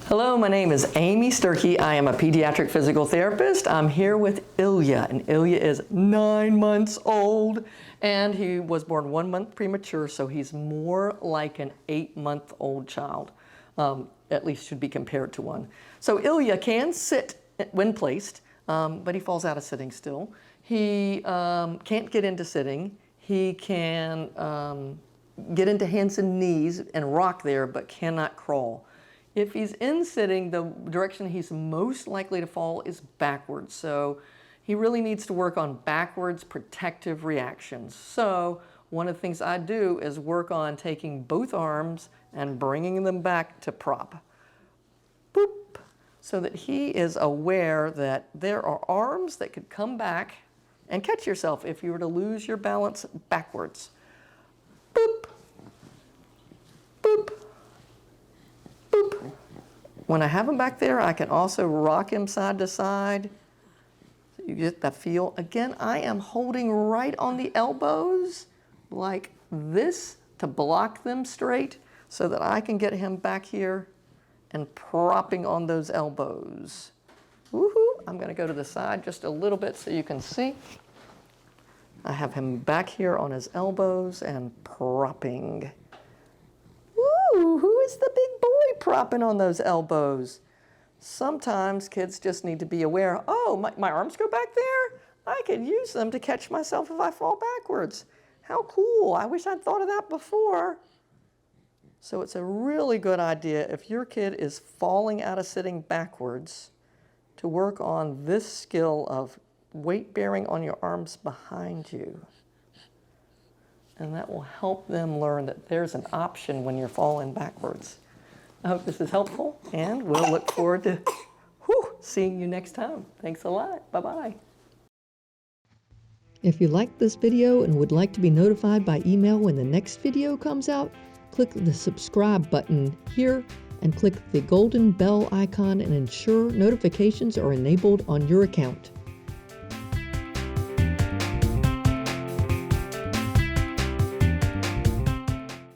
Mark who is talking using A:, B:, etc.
A: Hello, my name is Amy Sturkey. I am a pediatric physical therapist. I'm here with Ilya, and Ilya is 9 months old, and he was born 1 month premature, so he's more like an 8-month-old child, at least should be compared to one. So Ilya can sit when placed, but he falls out of sitting still. He can't get into sitting. He can get into hands and knees and rock there, but cannot crawl. If he's in sitting, the direction he's most likely to fall is backwards. So he really needs to work on backwards protective reactions. So one of the things I do is work on taking both arms and bringing them back to prop. Boop. So that he is aware that there are arms that could come back and catch yourself if you were to lose your balance backwards. Boop. Boop. Boop. When I have him back there, I can also rock him side to side. So you get that feel. Again, I am holding right on the elbows like this to block them straight so that I can get him back here and propping on those elbows. Woohoo! I'm going to go to the side just a little bit so you can see. I have him back here on his elbows and propping. Woo! Who is the big boy propping on those elbows? Sometimes kids just need to be aware, oh, my arms go back there? I can use them to catch myself if I fall backwards. How cool. I wish I'd thought of that before. So it's a really good idea if your kid is falling out of sitting backwards to work on this skill of weight bearing on your arms behind you. And that will help them learn that there's an option when you're falling backwards. I hope this is helpful, and we'll look forward to seeing you next time. Thanks a lot. Bye-bye.
B: If you liked this video and would like to be notified by email when the next video comes out, click the subscribe button here and click the golden bell icon and ensure notifications are enabled on your account.